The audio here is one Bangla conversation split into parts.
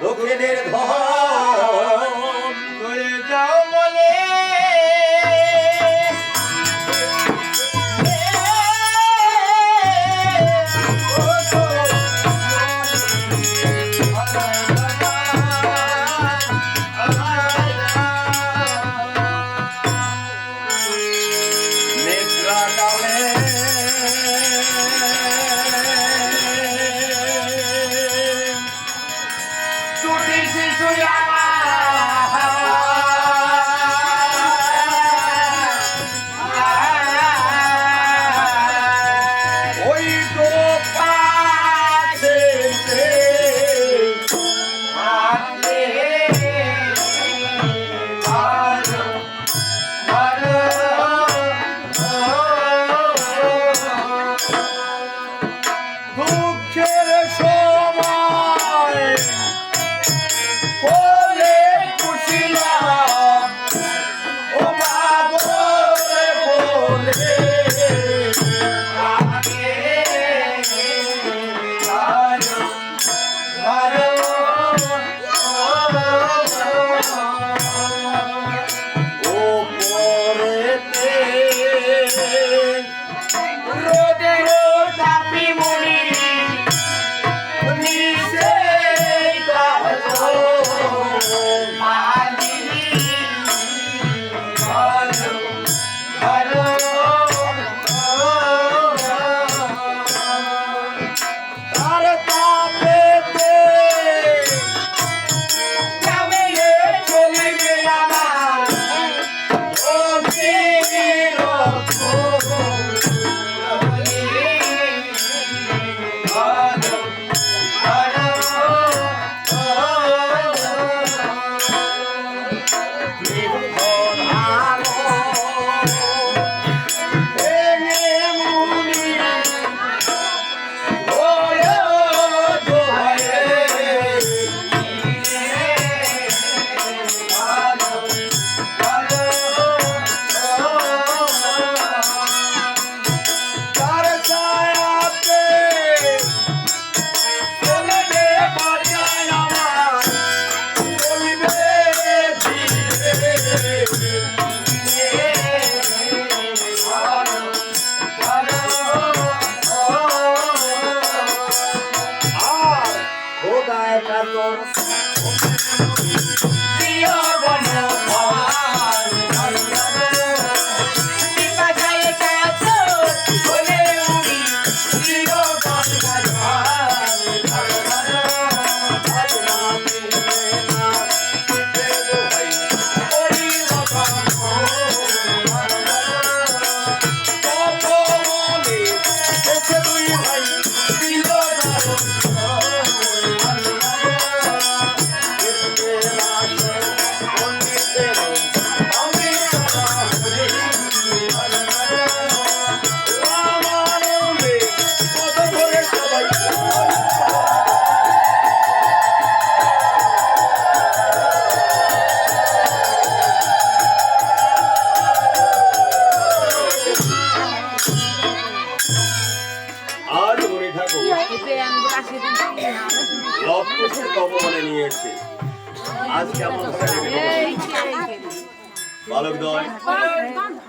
দক্ষিণের ধন করে যাও বলে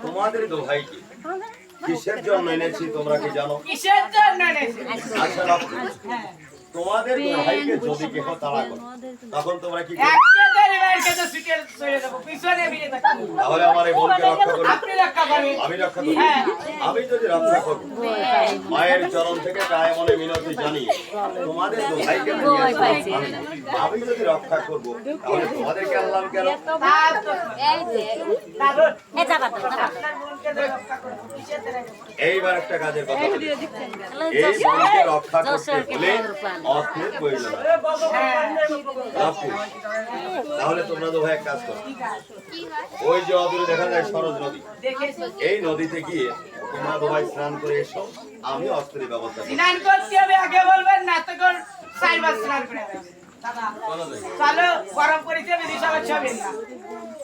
তোমাদের দোহাইকে কিসের জন্য এনেছি তোমরা কি জানো? আচ্ছা তোমাদের দোহাইকে যদি কেহ তাড়া করে তখন তোমরা কি করবে? তাহলে আমার এই বোনকে রক্ষা করবে, আমি রক্ষা করব। আমি যদি রক্ষা করব, মায়ের চরণ থেকে গায়ে মনে মিনতি জানিয়ে তোমাদের দোহাইকে আমি যদি রক্ষা করব, তাহলে তোমাদেরকে আনলাম কেন? এইবার একটা কাজের কথা বলি, এই বোনকে রক্ষা করতে হলে অর্থের প্রয়োজন। তাহলে তোমরা তো ভাই এক কাজ করো, ওই যে অদূরে দেখা যায় সরজ নদী, এই নদীতে গিয়ে তোমরা তো ভাই স্নান করে এসো, আমি অস্ত্রের ব্যবস্থা করব। স্নান করতে হবে আগে বলবেন না, তখন 4 বার স্নান করে দেবেন। দাদা চলো গরম করেছে বিধি সবাই ছবেন না।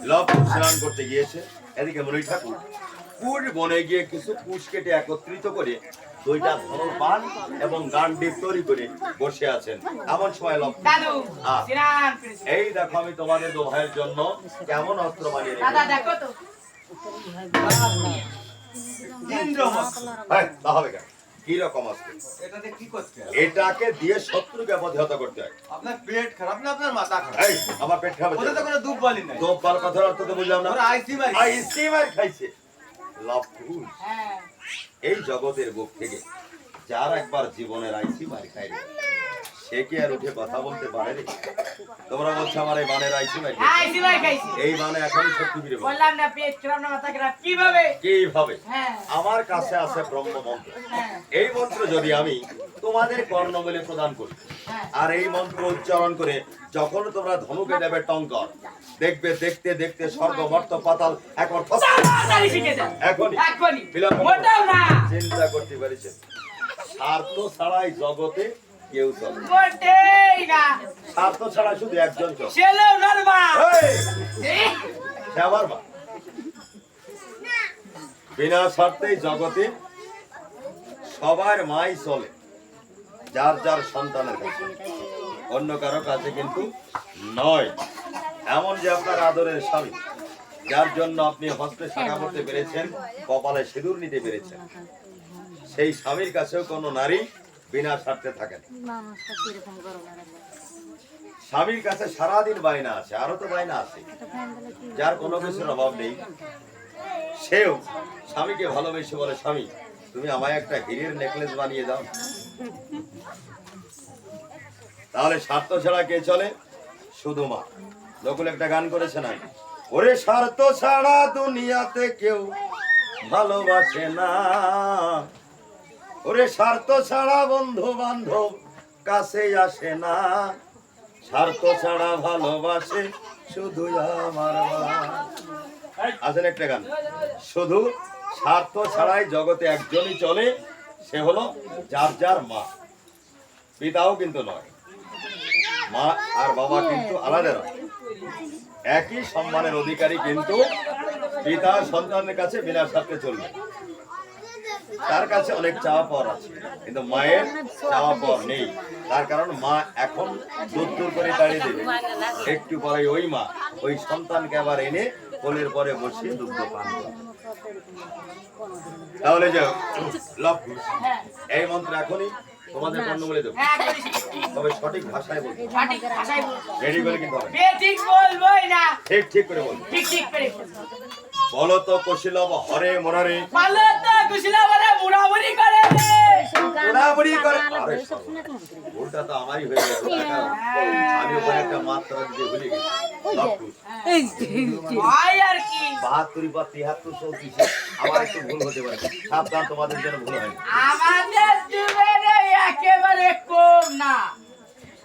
লব স্নান করতে গিয়েছে, এদিকে মনি ঠাকুর পুর বনে গিয়ে কিছু কুশ কেটে একত্রিত করে দুইটা ধনুর্বাণ এবং গান্ডীব তৈরি করে বসে আছেন। এমন সময় লক্ষ্য দাদু হ্যাঁ। সিনান করেছে। এই দেখো আমি তোমাদের দু ভাইয়ের জন্য কেমন অস্ত্র বানিয়ে দাদা রেখেছি। দেখো তো হ্যাঁ, তা হবে কেন? কি রকম অস্ত্র? এটাতে কি করতে হয়? এটাকে দিয়ে শত্রুকে প্রতিহত করতে হয়। আপনার পেট খারাপ না আপনার মাথা খারাপ? এই আমার পেট খাবে। ওটা তো কোনো দুধ বলি নাই। তো পাল কথার অর্থ তো বুঝলাম না। ওরা আইসি মারি। আইসিমার খাইছে। লাফুস হ্যাঁ এই জগতের বুক থেকে যার একবার জীবনের আইসিমার খায় সে কি আর উঠে কথা বলতে পারে রে? তোমরা বলছো আমার এই বানের আইসিমার হ্যাঁ সিমাই খাইছি এই বানে এখনই শক্তি ফিরে পাবে। বললাম না পেট খারাপ না মাথা খারাপ কিভাবে কিভাবে? হ্যাঁ আমার কাছে আছে ব্রহ্ম মন্ত্র। হ্যাঁ এই মন্ত্র যদি আমি তোমাদের কর্ণমূলে প্রদান করি হ্যাঁ আর এই মন্ত্র উচ্চারণ করে যখন তোমরা ধনুকে দেবে টঙ্কর, দেখবে দেখতে দেখতে স্বর্গ মর্ত পাতাল একবার তাড়াতাড়ি শিখে যাও এখনই এখনই বিলম্ব করো। মোটাও না চিন্তা করতে পারছেন স্বার্থ ছাড়াই জগতে কেউ চলে। মোটেই না স্বার্থ ছাড়া শুধু একজন চলে। ছেলেও নরমা এই, সে আবার মা। বিনা স্বার্থেই জগতে সবার মাই চলে, যার যার সন্তানের কাছে, অন্য কারো কাছে কিন্তু নয়। এমন যে আপনার আদরের স্বামী, যার জন্য আপনি হস্তে শাখা করতে পেরেছেন, কপালে সিঁদুর নিতে পেরেছেন, সেই স্বামীর কাছেও কোনো নারী বিনা স্বার্থে থাকে না। স্বামীর কাছে সারাদিন বায়না আছে, আরো তো বায়না আছে, যার কোনো কিছুর অভাব নেই, সেও স্বামীকে ভালোবেসে বলে, স্বামী তুমি আমায় একটা হীরের নেকলেস বানিয়ে দাও। তাহলে স্বার্থ ছাড়া কে চলে? শুধু মা। নকুল একটা গান করেছে না, ওরে স্বার্থ ছাড়া দুনিয়াতে কেউ ভালোবাসে না, ওরে স্বার্থ ছাড়া বন্ধু বান্ধব কাছে আসে না, স্বার্থ ছাড়া ভালোবাসে শুধু আমার মা। আসেন একটা গান, শুধু স্বার্থ ছাড়াই জগতে একজনই চলে, সে হলো যার যার মা। পিতাও কিন্তু নয়, মা আর বাবা কিন্তু আলাদা নয়, একই সম্মানের অধিকারী, কিন্তু পিতা সন্তানের কাছে বিনা স্বার্থে চলবে। তার কাছে অনেক চাওয়া পাওয়ার আছে, কিন্তু মায়ের চাওয়া পাওয়ার নেই। তার কারণ মা এখন দুধ দূর করে তাড়িয়ে দেবে, একটু পরে ওই মা ওই সন্তানকে আবার এনে কোলের পরে বসিয়ে দুগ্ধ পান করবে। তাহলে যে লক্ষ্য এই মন্ত্র এখনই তোমাদের কর্ণ বলে দেবো, হ্যাঁ এখনই শিখে যাও। তবে সঠিক ভাষায় বলবো, সঠিক ভাষায় বলবো রেডি করে কিন্তু হবে, ঠিক বলবোই না ঠিক ঠিক করে বলবো। ঠিক ঠিক করে বলবো বলো তো কৌশলব হরে মনারে ভালো তো কুশলা বলে মুড়ামুড়ি করে রে উড়াবড়ি করে। আরে ভুলটা তো আমারই হয়ে গেছে, তার কারণ আমি ওখানে একটা মাত্রা দিতে ভুলে গেছি। লক্ষ্য ভাই আর কি 72 বা 73 34 আমার একটু ভুল হতে পারে, সাবধান তোমাদের জন্য ভুল হয় না। আমাদের জীবনে একেবারে কম না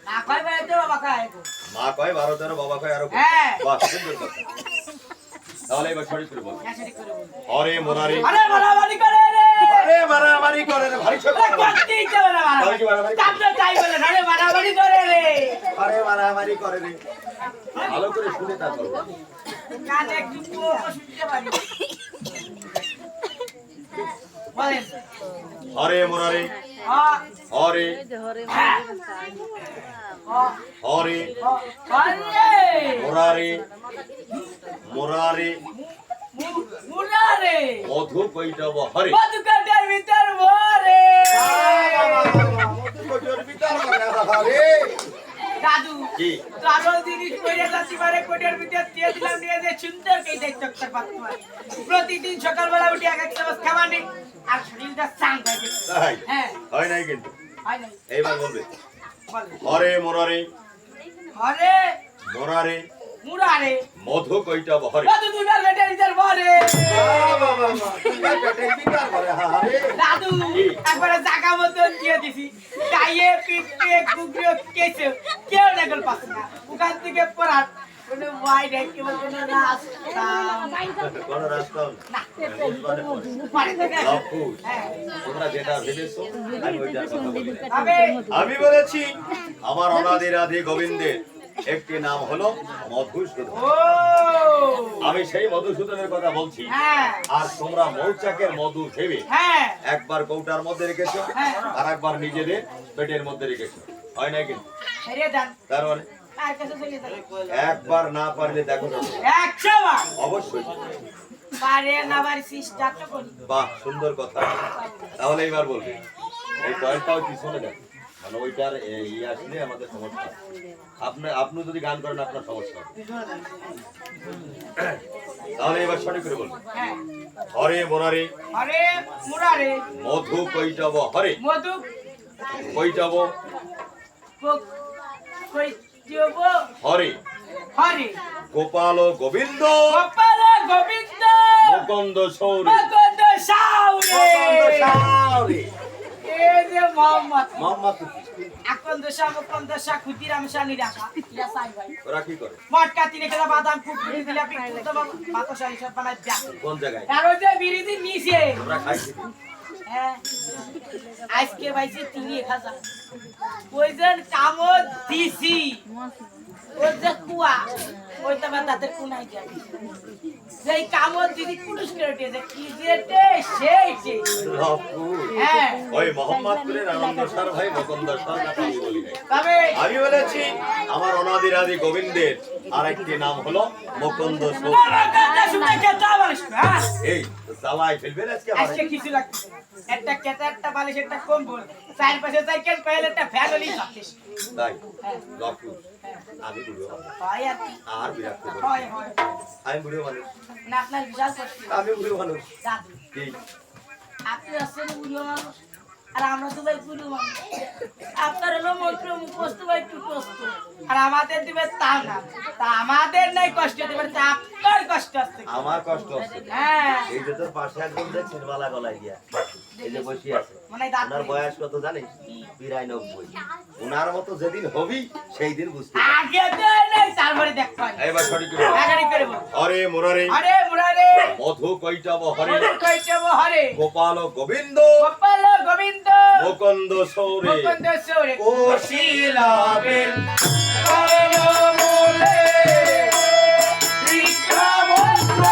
না কয় বেড়াতে বাবা খায় গো। মা কয় 12 13, বাবা কয় আরো কম। হ্যাঁ বাহ, সুন্দর কথা। তাহলে এবার সঠিক করে বল, হ্যাঁ, সঠিক করে বলবো। হরে মনারে আরে মারামারি করে রে হরে মারামারি করে রে, ভারী ছোট আরে করতেই চলে না তাহলে কি মারামারি মারামারি করে? তারপরে তাই বলে না রে মারামারি করে রে হরে মারামারি করে রে, ভালো করে শুনে তারপর বল। কানে একটু শুনতে পারি বলেন হরে মনারে হ্যাঁ হরে হ্যাঁ হরে আরে মোরারে মোরারে মুরারে মধু কৈটব হরে। মধুকাটার ভিতর ভরে দাদু কি? তো আরো জিনিস কইরা যাচ্ছি মারে কোটের ভিতর দিয়ে দিলাম নিয়ে যে সুন্দর কে দেখ চক্কর পাচ্ছি প্রতিদিন সকালবেলা উঠে এক চামচ খাওয়া নেই আর শরীরটা চাং হয়ে গেছে তাই হ্যাঁ হয় নাই কিন্তু, হয় নাই এইবার বলবে বলে হরে মোরারে হরে মোরারে মুরারে মধু কৈটব হরে। দাদু দুইবার বেটার ভিতর ভরে দাদু একবারে জায়গা মতো দিয়ে দিছি গায়ে পিঠে কুকুরে কেছে কেউ নাগল পাচ্ছে না ওখান থেকে পড়ার কোনো ওয়াই রে কেবল কোনো রাস্তা কোনো রাস্তাও না বুঝবানে পড়ে। পারে থেকে লক্ষ্য, হ্যাঁ তোমরা যেটা ভেবেছো আমি ওইটার কথা বলি না। তবে আমি বলেছি আমার অনাদি রাধি গোবিন্দের একটি নাম হলো মধুসূদন। ও আমি সেই মধুসূদনের কথা বলছি। হ্যাঁ আর তোমরা মৌচাকের মধু ভেবে হ্যাঁ একবার কৌটার মধ্যে রেখেছো, আর একবার নিজেদের পেটের মধ্যে রেখেছো, হয় না কিন্তু? হেরে যান তার মানে আর কাছে চলে যান একবার না পারলে দেখো তো। 100 বার অবশ্যই। পারে না বার চেষ্টা তো করি বাহ, সুন্দর কথা। তাহলে এবার বলবে এই কয়েকটাও পিছনে দেখ, মানে ওইটার আসলে আমাদের সমস্যা। আপনি যদি গান করেন আপনার সমস্যা হবে। তাহলে এবার সঠিক করে বলবেন। হ্যাঁ হরে মোরারে আরে মুরারে মধু কৈটব হরে মধু কৈটব কই দেব হরে হরে গোপাল গোবিন্দ গোপাল গোবিন্দ মুকুন্দ সৌরে মকন্দ সাউরে সাউরে। এ যে মোহাম্মদ মোহাম্মদ আকন্দ শাহ মুকন্দ শাহ ক্ষুদিরাম শাহ নিরাশা ইয়া সাই ভাই ওরা কি করে? মটকা তিনে খেলা বাদাম কুকুরি দিলা পিকুর তো বাতাসা হিসাব বানাই যা কোন জায়গায়? আর ওই যে বিরিদি নিচে আমরা খাইছি। হ্যাঁ আজকে ভাইছে 3000 ওইজন কামত দিছি ওই যে কুয়া ওই তো তাদের কোনায় যাবে যেই কামত দিদি পুরস্কার উঠেছে কি যেতে সেইটে হ্যাঁ ওই মোহাম্মদপুরের আনন্দ সার ভাই মুকুন্দ সার কথা আমি বলি নাই। তবে আমি বলেছি আমার অনাদিরাদি গোবিন্দের আরেকটি নাম হলো মুকুন্দ সৌরে। আমার কথা শুনে কেতা বালিশ হ্যাঁ এই জ্বালাই ফেলবেন আজকে আজকে কিছু লাগছে একটা কেতা একটা বালিশ একটা কম্বল চার পাশে সাইকেল পেলে একটা ফ্যামিলি যথেষ্ট তাই লক্ষ্য আমি বুড়ো হয় আর কি আর বিরাট করবো। হয় হয় আমি বুড়ো মানুষ, না আপনার বিশাল করছি আমি বুড়ো মানুষ। জাদু কি আপনি আসছেন বুড়ো মানুষ আর আমরা তো ভাই বুড়ো মানুষ আপনার হলো মন্ত্র মুখস্থ ভাই টুকস্ত আর আমাদের দিবে তা না তা আমাদের নাই কষ্ট দিবে তা আপনার কষ্ট আছে আমার কষ্ট হচ্ছে। হ্যাঁ এই যে তোর পাশে একদম দেখছেন বালা গলায় দিয়া, এই যে বসে আছে, মানে দাঁত ওনার বয়স কত জানিস? 92। ওনার মতো যেদিন হবি সেই দিন বুঝতে পারবি। আগে তো নাই তারপরে দেখতে হয় এবার সঠিক করে বল। আগাড়ি করে বল হরে মুরারে আরে মুরারে মধু কৈটব হরে মধু কইছে হরে গোপাল গোবিন্দ গোপাল গোবিন্দ মুকুন্দ সৌরে মুকুন্দ সৌরে কোশিলাবেন মূলে দীক্ষা মন্ত্র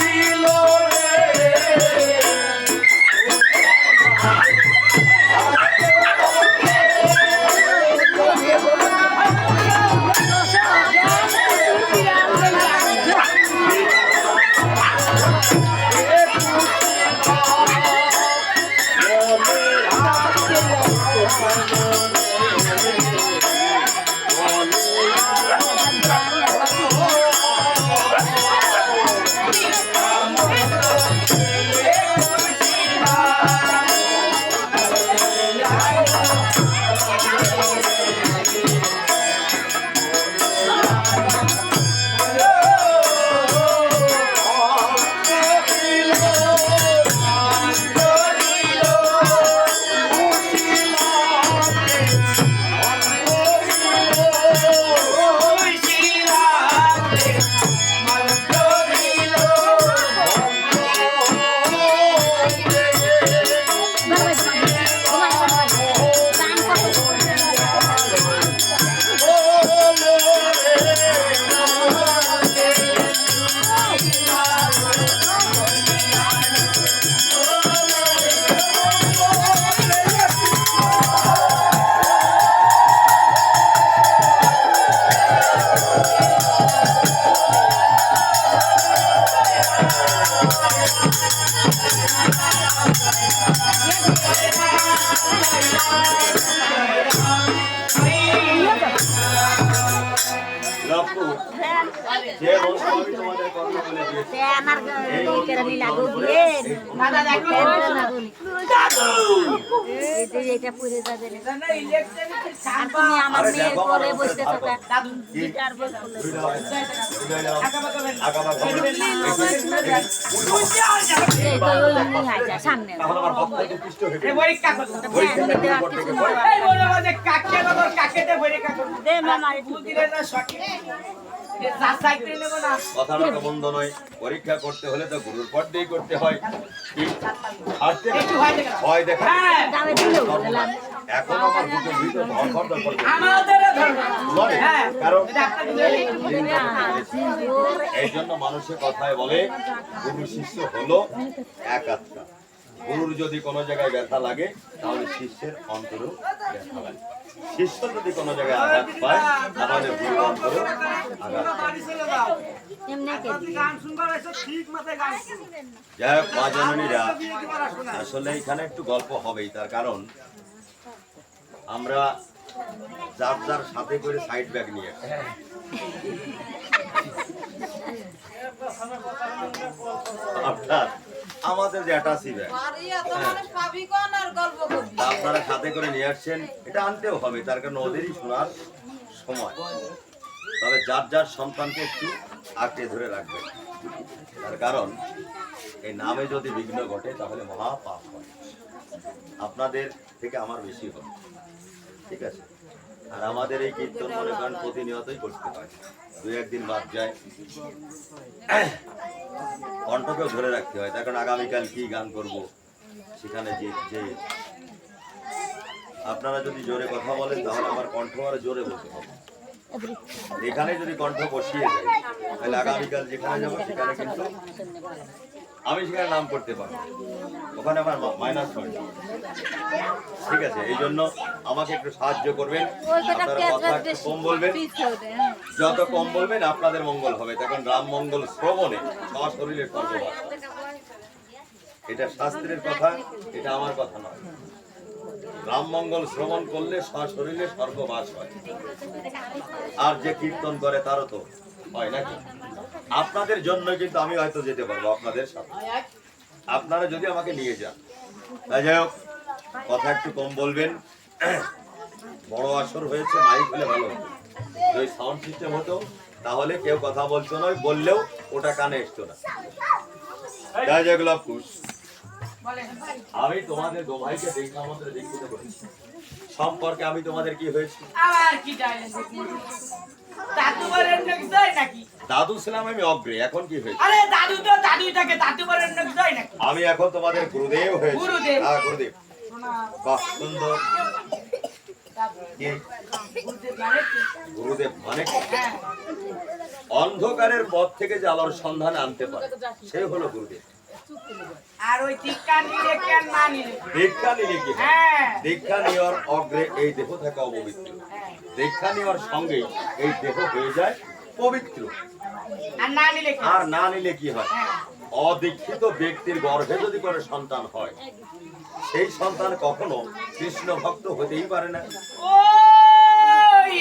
দিল রে লক্ষ্য যে মন্ত্র আমি তোমাদের কর্ম বলে দিয়েছি আমার কেরানি লাগু দিয়ে দাদা দেখো এটা পুরে যাবে না। জানো ইলেকশনে কি আর ছাপা তুমি আমার আরে মেয়ের দেখো, কোলে আমার বসে থাকো। থাকা দাদু গিটার বল করলে। এই তো ওই নিয়ে আইছা সামনে তাহলে আমার ভক্ত পুষ্ট হয়ে এ পরীক্ষা করতে এই বড় বাজে কাকে বাবার কাকেতে পরীক্ষা করতে দে মামা বুদ্ধিরে না সঠিক যাচাই করে নেবো না। কথাটা তো মন্দ নয়, পরীক্ষা করতে হলে তো গুরুর পর্যায়ে করতে হয়। কি? হাঁটতে একটু ভয় দেখে নাও। ভয় দেখা হ্যাঁ, দামে দিলেও বললাম এখন আমার দুটো ভিতর ধরফর ধরফর করছে। আমাদেরও ধরবে। বলে? হ্যাঁ, কারণ এটা আপনাকে বলে। এই জন্য মানুষের কথায় বলে গুরু শিষ্য হলো এক আত্মা। গুরুর যদি কোনো জায়গায় ব্যথা লাগে তাহলে শিষ্যের অন্তরেও ব্যথা লাগে। শিষ্য যদি কোনো জায়গায় আঘাত পায় তাহলে গুরু অন্তরেও আঘাত পায়। এমনি কেজি যাই হোক মা জননীরা, আসলে এখানে একটু গল্প হবেই, তার কারণ আমরা যার যার সাথে করে সাইড ব্যাগ নিয়ে আসি। অর্থাৎ আমাদের যে অ্যাটাচি ব্যাগ আপনারা সাথে করে নিয়ে আসছেন, এটা আনতেও হবে, তার কারণ ওদেরই শোনার সময়। তবে যার যার সন্তানকে একটু আঁকড়ে ধরে রাখবেন, তার কারণ এই নামে যদি বিঘ্ন ঘটে তাহলে মহা পাপ হয়। আপনাদের থেকে আমার বেশি হবে, ঠিক আছে? আর আমাদের এই কীর্তন মনে করেন প্রতিনিয়তই করতে হয়, দুই একদিন বাদ যায়। কণ্ঠকেও ধরে রাখতে হয়, তার কারণ আগামীকাল কি গান করব সেখানে যে আপনারা যদি জোরে কথা বলেন তাহলে আমার কণ্ঠ আরো জোরে বলতে হবে। এখানে যদি কণ্ঠ বসিয়ে যায় তাহলে আগামীকাল যেখানে যাবো সেখানে কিন্তু আমি সেখানে নাম করতে পারবো, ওখানে আমার মাইনাস হয় না, ঠিক আছে? এই জন্য আমাকে একটু সাহায্য করবেন, আপনারা কথা একটু কম বলবেন, যত কম বলবেন আপনাদের মঙ্গল হবে। তখন রাম মঙ্গল শ্রবণে সশরীরে স্বর্গবাস। এটা শাস্ত্রের কথা, এটা আমার কথা নয়। রাম মঙ্গল শ্রবণ করলে সশরীরে স্বর্গবাস হয়। আর যে কীর্তন করে তারও তো হয় নাকি? আপনাদের জন্য কিন্তু আমি হয়তো যেতে পারবো আপনাদের সাথে, আপনারা যদি আমাকে নিয়ে যান। তাই যাই হোক, কথা একটু কম বলবেন। বড় আসর হয়েছে, মাইক হলে ভালো হতো। যদি সাউন্ড সিস্টেম হতো তাহলে কেউ কথা বলতো নয়, বললেও ওটা কানে আসতো না। যাই যাই গোলাপ কুশ, আমি তোমাদের দু ভাইকে দেখা আমাদের দীক্ষিত করেছি। সম্পর্কে আমি তোমাদের কি হয়েছি? আবার কি জানেন? দাদু বলেন নাকি যায় নাকি? দাদু ছিলাম আমি অগ্রে, এখন কি হয়েছে? আরে দাদু তো দাদুই থাকে, দাদু বলেন নাকি যায় নাকি? আমি এখন তোমাদের গুরুদেব হয়েছি। গুরুদেব। হ্যাঁ, গুরুদেব। বাহ, সুন্দর। কি? গুরুদেব মানে কি? হ্যাঁ, অন্ধকারের পথ থেকে যে আলোর সন্ধান আনতে পারে সে হলো গুরুদেব। আর ওই টিকা নিলে কেন না নিলে? দীক্ষা নিলে কি হয়? হ্যাঁ, দীক্ষা নেওয়ার অগ্রে এই দেহ থাকে অপবিত্র, দীক্ষা নেওয়ার সঙ্গে এই দেহ হয়ে যায় পবিত্র। আর না নিলে কি? আর না নিলে কি হয়? হ্যাঁ, অদীক্ষিত ব্যক্তির গর্ভে যদি কোনো সন্তান হয়, সেই সন্তান কখনো কৃষ্ণ ভক্ত হতেই পারে না। ওই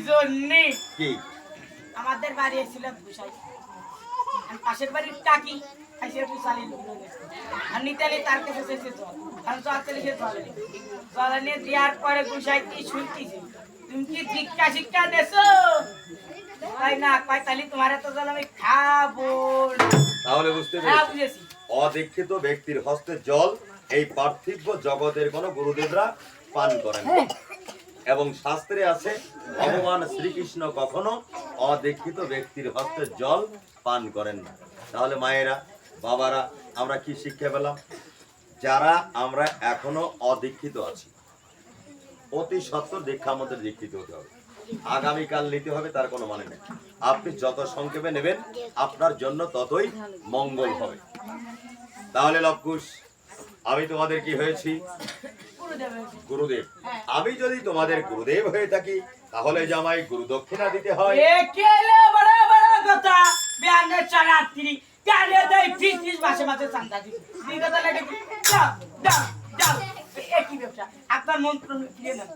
জন্যে কি? আমাদের বাড়ি এসেছিল বুসাই, আর পাশের বাড়ির টাকি এসে বুসালি আর নিতালি তার কাছে এসে জল, কারণ জল চলে সে জল এনে। জল এনে দেওয়ার পরে বুসাই কি শুনতেছি, তুমি কি দীক্ষা শিক্ষা দেছো? তাই না, কয় তাহলে তোমার এত জল আমি খাবো না। তাহলে বুঝতে হ্যাঁ, পেরেছি, বুঝেছি। অদীক্ষিত ব্যক্তির হস্তে জল এই পার্থিব জগতের কোন গুরুদেবরা পান করেন না। এবং শাস্ত্রে আছে ভগবান শ্রীকৃষ্ণ কখনো অদীক্ষিত ব্যক্তির হস্তে জল পান করেন না। তাহলে মায়েরা, বাবারা, আমরা কি শিক্ষা পেলাম? যারা আমরা এখনো অদীক্ষিত আছি, অতি সত্বর দীক্ষা আমাদের দীক্ষিত হতে হবে। আগামীকাল নিতে হবে তার কোনো মানে নেই। আপনি যত সংক্ষেপে নেবেন আপনার জন্য ততই মঙ্গল হবে। তাহলে লবকুশ, আমি তোমাদের কি হয়েছি? গুরুদেব হয়েছে। গুরুদেব। হ্যাঁ। আমি যদি তোমাদের গুরুদেব হয়ে থাকি তাহলে জামাই গুরু দক্ষিণা দিতে হয়। এ কেলে বড় বড় কথা, বিয়ানের চারাত্রি কানে দেই ফিস মাসে মাসে চান্দা দিই। এই কথা লাগে কি? যাও যাও যাও, একই ব্যবসা। আপনার মন্ত্র দিয়ে নেন।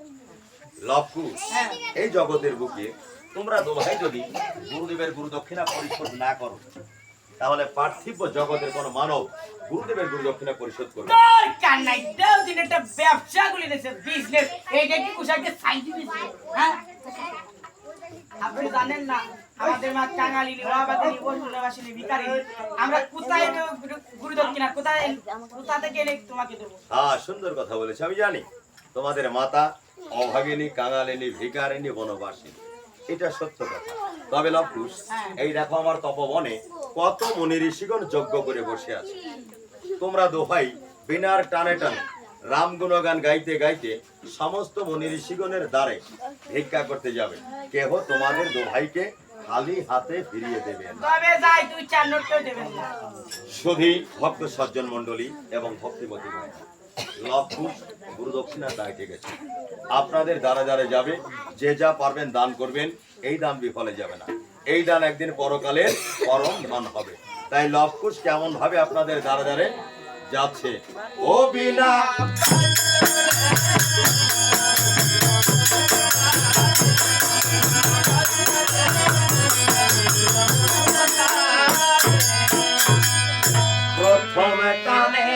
লবকুশ, হ্যাঁ। এই জগতের বুকে তোমরা দু ভাই যদি গুরুদেবের গুরু দক্ষিণা পরিশোধ না করো তাহলে পার্থিব জগতের কোন মানব গুরুদেবের গুরু দক্ষিণা পরিশোধ করবে। তোর কান্নাই দাও দিন একটা ব্যবসা গুলি দিয়েছে, বিজনেস। এইটা কি কুশাকে সাইড দিয়েছে? হ্যাঁ, আপনি জানেন না আমাদের মা কাঙালি ওয়াবাদানি বসুনবাসিনী ভিখারি, আমরা কোথায় গুরু দক্ষিণা কোথা থেকে এনে তোমাকে দেবো? হ্যাঁ, সুন্দর কথা বলেছে। আমি জানি তোমাদের মাতা অভাগিনী, কাঙালিনী, ভিখারিনী, বনবাসিনী, এটা সত্য কথা। তবে লবকুশ, এই দেখো আমার তপবনে কত মুনি ঋষিগণ যজ্ঞ করে বসে আছে। তোমরা দোহাই বিনার টানে টানে রাম গুণগান গাইতে গাইতে সমস্ত মুনি ঋষিগণের দ্বারে ভিক্ষা করতে যাবে। কেহ তোমাদের দোহাইকে খালি হাতে ফিরিয়ে দেবে না। তবে যাই 2-4 নোটও দেবেন না। শুধু ভক্ত সজ্জন মন্ডলী এবং ভক্তিমতী মহিলা লবকুশ গুরু দক্ষিণা দায়িত্বে গেছে। আপনাদের দ্বারা দ্বারে যাবে, যে যা পারবেন দান করবেন। এই দান বিফলে যাবে না, এই দান একদিন পরকালের পরম ধন হবে। তাই লবকুশ কেমন ভাবে আপনাদের দ্বারা দ্বারে যাচ্ছে। ও বিনা প্রথম কানে